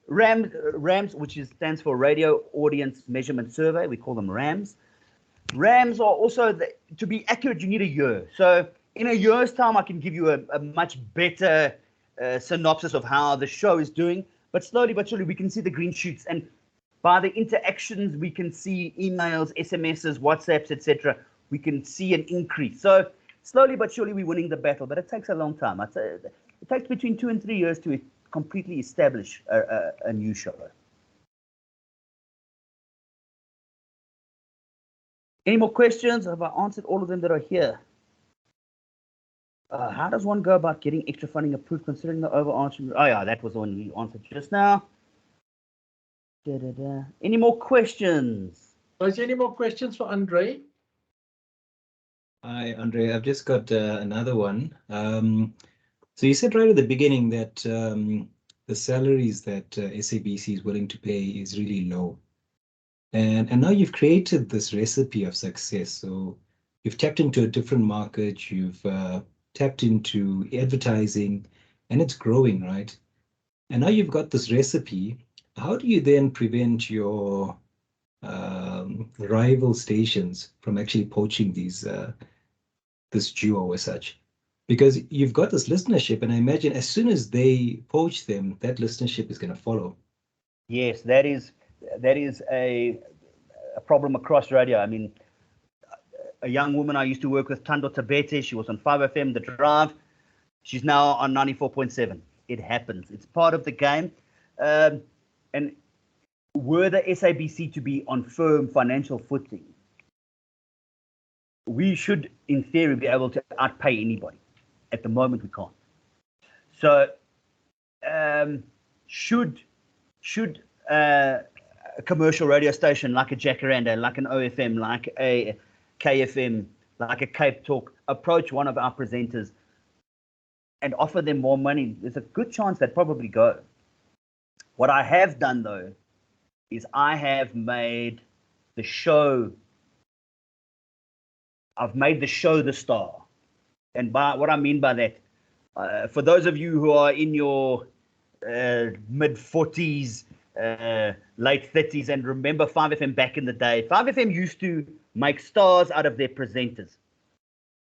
RAMs, which stands for Radio Audience Measurement Survey, we call them RAMs. RAMs are also, to be accurate, you need a year. So in a year's time, I can give you a much better synopsis of how the show is doing. But slowly but surely, we can see the green shoots. And by the interactions, we can see emails, SMSs, WhatsApps, etc. We can see an increase. So slowly but surely, we're winning the battle. But it takes a long time. It takes between 2 and 3 years to completely establish a new show. Any more questions? Have I answered all of them that are here? How does one go about getting extra funding approved considering the overarching? Oh yeah, that was the one we answered just now. Any more questions? is there any more questions for Andre? Hi, Andre. I've just got another one. So you said right at the beginning that the salaries that SABC is willing to pay is really low. And now you've created this recipe of success. So you've tapped into a different market, you've tapped into advertising, and it's growing, right? And now you've got this recipe. How do you then prevent your rival stations from actually poaching these this duo as such? Because you've got this listenership, and I imagine as soon as they poach them, that listenership is going to follow. Yes, that is a problem across radio. I mean, a young woman I used to work with, Tando Tabete, she was on 5FM, The Drive. She's now on 94.7. It happens. It's part of the game. And were the SABC to be on firm financial footing, we should, in theory, be able to outpay anybody. At the moment, we can't. So, should a commercial radio station like a Jacaranda, like an OFM, like a KFM, like a Cape Talk approach one of our presenters and offer them more money, there's a good chance they'd probably go. What I have done, though, is I have made the show, the star. And by what I mean by that, for those of you who are in your mid-40s, late 30s, and remember 5FM back in the day, 5FM used to make stars out of their presenters.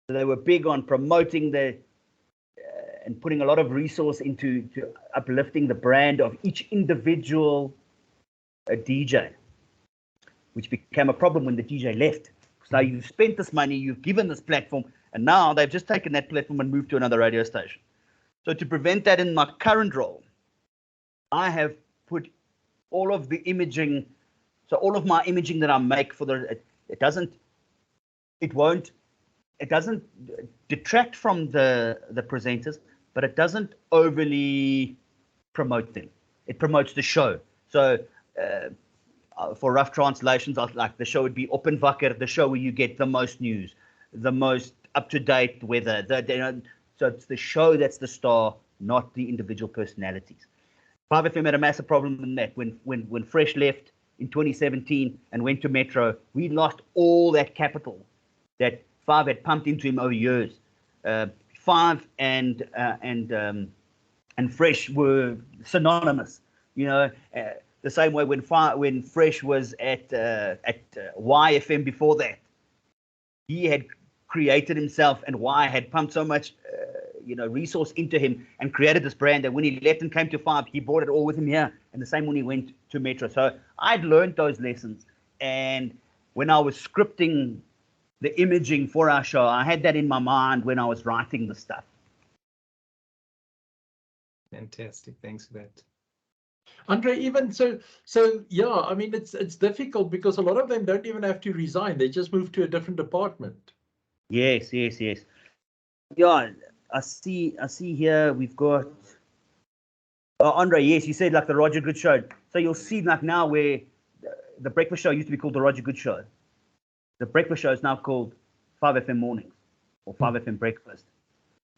So they were big on promoting and putting a lot of resource into uplifting the brand of each individual DJ, which became a problem when the DJ left. So you've spent this money, you've given this platform, and now they've just taken that platform and moved to another radio station. So to prevent that in my current role, I have put all of the imaging, so all of my imaging that I make for it doesn't detract from the presenters, but it doesn't overly promote them. It promotes the show. So for rough translations, like the show would be Open Wakker, the show where you get the most news, the most up-to-date weather. So it's the show that's the star, not the individual personalities. 5FM had a massive problem in that. When Fresh left in 2017 and went to Metro, we lost all that capital that 5 had pumped into him over years. 5 and Fresh were synonymous, the same way when Fresh was at YFM before that, he had created himself, and Y had pumped so much resource into him and created this brand that when he left and came to 5, he brought it all with him here. And the same when he went to Metro. So I'd learned those lessons, and when I was scripting the imaging for our show, I had that in my mind when I was writing the stuff. Fantastic. Thanks for that. Andre, even so yeah, I mean, it's difficult because a lot of them don't even have to resign. They just move to a different department. Yes. Yeah, I see here we've got Andre. Yes, you said like the Roger Good Show. So you'll see like now where the breakfast show used to be called the Roger Good Show. The breakfast show is now called 5FM Mornings or 5FM Breakfast.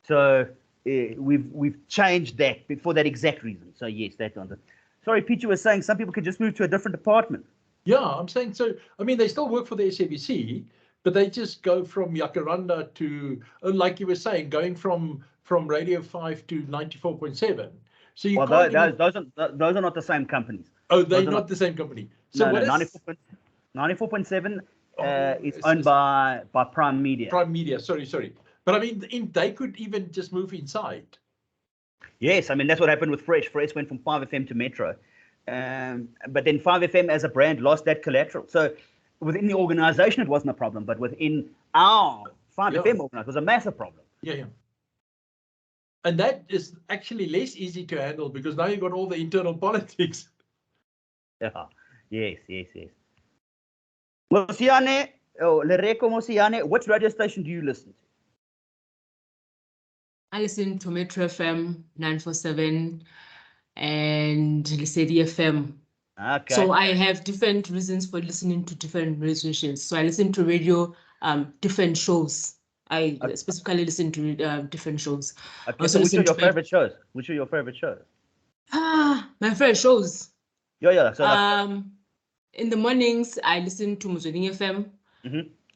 So we've changed that for that exact reason. So yes, that's on the. Sorry, Peter was saying some people could just move to a different department. Yeah, I'm saying so. I mean, they still work for the SABC, but they just go from Jacaranda to, like you were saying, going from Radio 5 to 94.7. So you those are not the same companies. Oh, they're not the same company. So no, 94.7 is owned by Prime Media. Prime Media, sorry. But I mean, they could even just move inside. Yes, I mean, that's what happened with Fresh. Fresh went from 5FM to Metro. But then 5FM as a brand lost that collateral. So within the organization, it wasn't a problem. But within our 5FM organization, it was a massive problem. Yeah. And that is actually less easy to handle because now you've got all the internal politics. Yeah. Yes. Mosiane, Lereko Mosiane, which radio station do you listen to? I listen to Metro FM 947 and Lesedi FM. Okay. So I have different reasons for listening to different radio stations. So I listen to radio, different shows. I specifically listen to different shows. Okay. So which are your favorite shows? My favorite shows. Yeah. So in the mornings, I listen to Muzoding FM.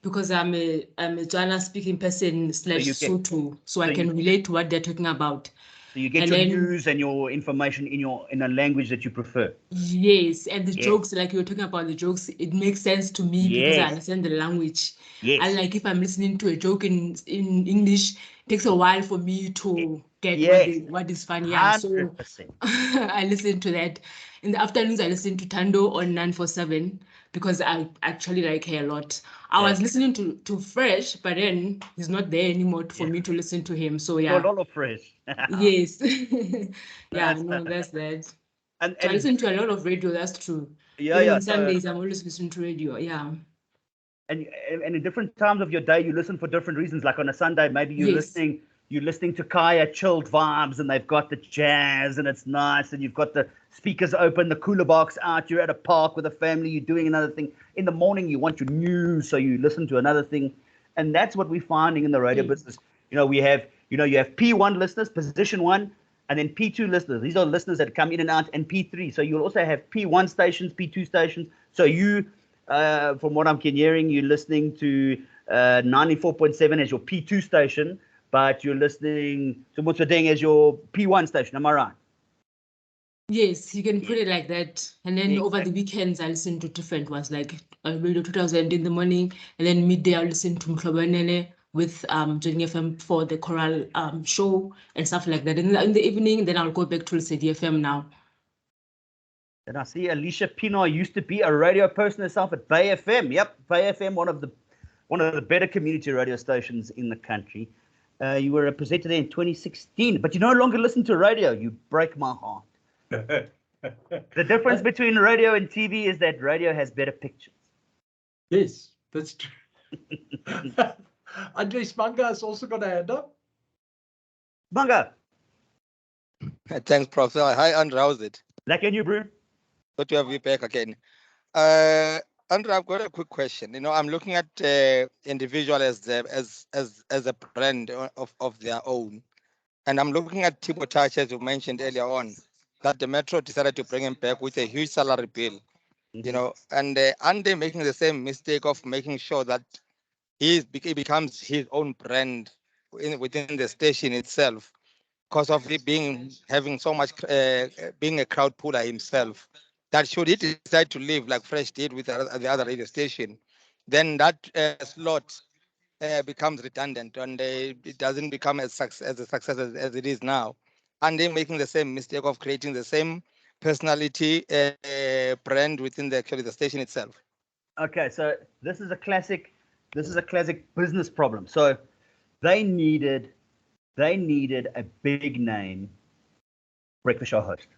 Because I'm a Tswana speaking person / Sotho, so I can relate to what they're talking about. So you get your news and your information in a language that you prefer. Yes, and the jokes, like you were talking about the jokes, it makes sense to me because I understand the language. Yes. And like if I'm listening to a joke in English, it takes a while for me to get what is funny. Yeah, so I listen to that. In the afternoons, I listen to Tando on 947 because I actually like her a lot. I was listening to Fresh, but then he's not there anymore for me to listen to him. So yeah. A lot of Fresh. Yes. That's that. And I listen to a lot of radio, that's true. Even Sundays, I'm always listening to radio, And in different times of your day, you listen for different reasons. Like on a Sunday, maybe you're listening to Kaya chilled vibes and they've got the jazz and it's nice and you've got the speakers open, the cooler box out, you're at a park with a family, you're doing another thing. In the morning, you want your news, so you listen to another thing. And that's what we're finding in the radio business. You have P1 listeners, position 1, and then P2 listeners. These are listeners that come in and out, and P3. So you'll also have P1 stations, P2 stations. So you, from what I'm hearing, you're listening to 94.7 as your P2 station, but you're listening to Motsodeng as your P1 station. Am I right? Yes, you can put it like that. And then over the weekends, I listen to different ones, like Radio 2000 in the morning, and then midday, I listen to Mhlobanene with Joining FM for the choral show and stuff like that. And in the evening, then I'll go back to Lesedi FM now. And I see Alicia Pino used to be a radio person herself at Bay FM. Yep, Bay FM, one of the better community radio stations in the country. You were a presenter there in 2016, but you no longer listen to radio. You break my heart. The difference between radio and TV is that radio has better pictures. Yes, that's true. Andres Manga has also got a hand up. Manga. Thanks, Prof. Hi, Andrew. How's it? Like you, Bruce. Good to have you back again. Andrew, I've got a quick question. You know, I'm looking at individual as a brand of their own, and I'm looking at Thibo Touch, as you mentioned earlier on, that the Metro decided to bring him back with a huge salary bill. You know, and aren't they making the same mistake of making sure that he becomes his own brand within the station itself, because of it having so much being a crowd puller himself, that should he decide to leave like Fresh did with the other radio station, then that slot becomes redundant and it doesn't become as a success as it is now. And they're making the same mistake of creating the same personality brand within the station itself. Okay, so this is a classic business problem. So they needed a big name breakfast show host.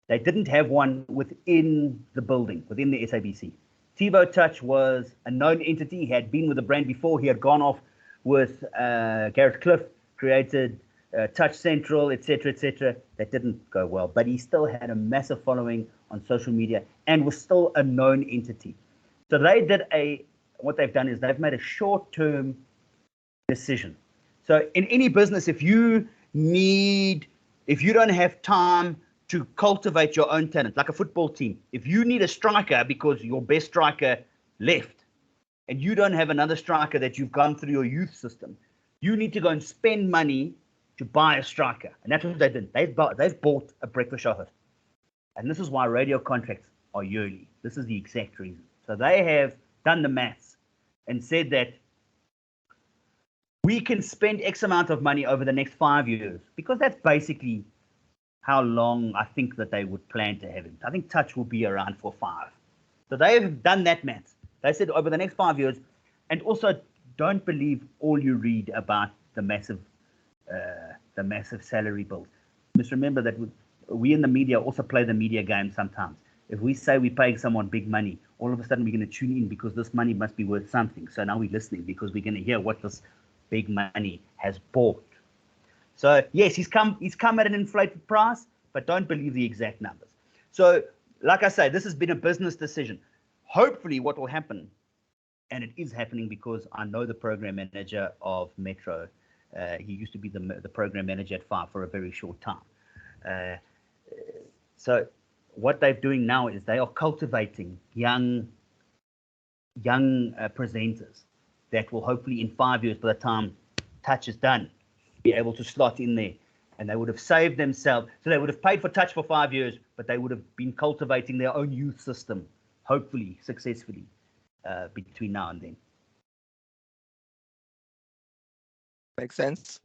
They didn't have one within the building, within the SABC. Thibo Touch was a known entity. He had been with the brand before. He had gone off with Garrett Cliff, created Touch Central, etc., etc. That didn't go well, but he still had a massive following on social media and was still a known entity. So they did what they've done is they've made a short-term decision. So in any business, if you don't have time to cultivate your own talent, like a football team, if you need a striker because your best striker left and you don't have another striker that you've gone through your youth system, you need to go and spend money to buy a striker. And that's what they did. They've bought a breakfast show host. And this is why radio contracts are yearly. This is the exact reason. So they have done the maths and said that we can spend X amount of money over the next 5 years, because that's basically how long I think that they would plan to have him. I think Touch will be around for 5. So they have done that maths. They said over the next 5 years, and also don't believe all you read about the massive salary bills. Just remember that we in the media also play the media game sometimes. If we say we're paying someone big money, all of a sudden we're going to tune in because this money must be worth something. So now we're listening because we're going to hear what this big money has bought. So yes, he's come at an inflated price, but don't believe the exact numbers. So like I say, this has been a business decision. Hopefully what will happen, and it is happening because I know the program manager of Metro. He used to be the program manager at 5 for a very short time. So what they're doing now is they are cultivating young presenters that will hopefully in 5 years, by the time Touch is done, be able to slot in there. And they would have saved themselves. So they would have paid for Touch for 5 years, but they would have been cultivating their own youth system, hopefully successfully, between now and then. Makes sense.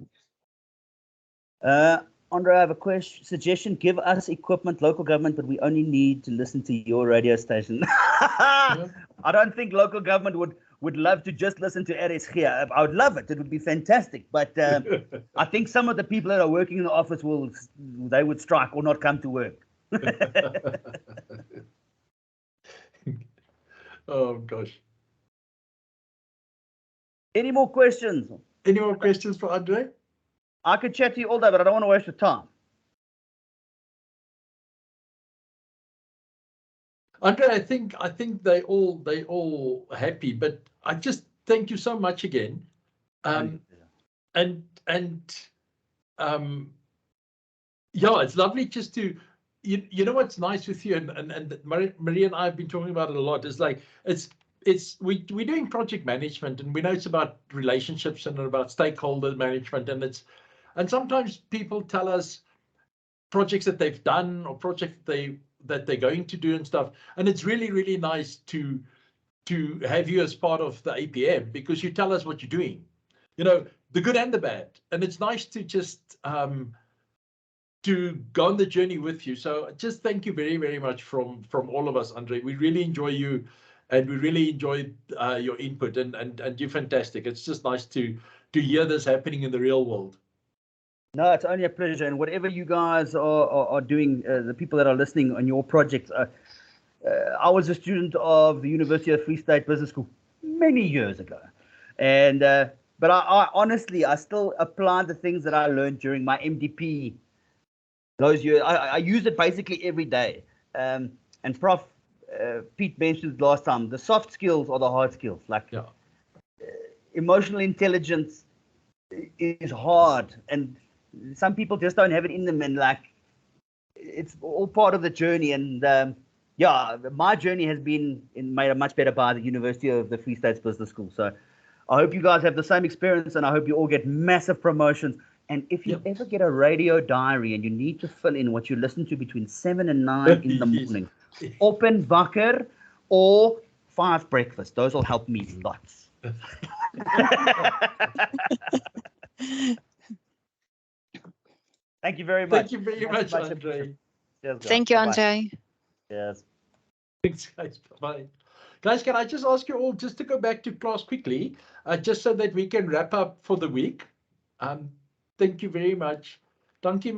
Andre, I have a suggestion. Give us equipment, local government, but we only need to listen to your radio station. I don't think local government would love to just listen to RSG. I would love it. It would be fantastic. But I think some of the people that are working in the office would strike or not come to work. Oh, gosh. Any more questions? Any more questions for Andre? I could chat to you all day, but I don't want to waste your time. Andre, I think they all happy, but I just thank you so much again. Yeah, it's lovely just to you know what's nice with you, and Maria and I have been talking about it a lot, is like we're doing project management, and we know it's about relationships and about stakeholder management, and sometimes people tell us projects that they've done or projects that they're going to do and stuff, and it's really, really nice to have you as part of the APM, because you tell us what you're doing, the good and the bad, and it's nice to just to go on the journey with you. So just thank you very, very much from all of us, Andre. We really enjoy you, and we really enjoyed your input, and you're fantastic. It's just nice to hear this happening in the real world. No, it's only a pleasure. And whatever you guys are doing, the people that are listening on your projects, I was a student of the University of Free State Business School many years ago. And but I honestly, I still apply the things that I learned during my MDP those years. I use it basically every day. And Prof. Pete mentioned last time, the soft skills are the hard skills. Like emotional intelligence is hard, and some people just don't have it in them, and like it's all part of the journey. And yeah, my journey has been made much better by the University of the Free States Business School. So I hope you guys have the same experience, and I hope you all get massive promotions. And if you ever get a radio diary and you need to fill in what you listen to between 7 and 9 in the morning, open wakker or 5 breakfast, those will help me lots. Thank you very much. Thank you very much, Andre. Thank you, Andre. Yes. Thanks, guys. Bye. Guys, can I just ask you all just to go back to class quickly, just so that we can wrap up for the week? Thank you very much. Dankie,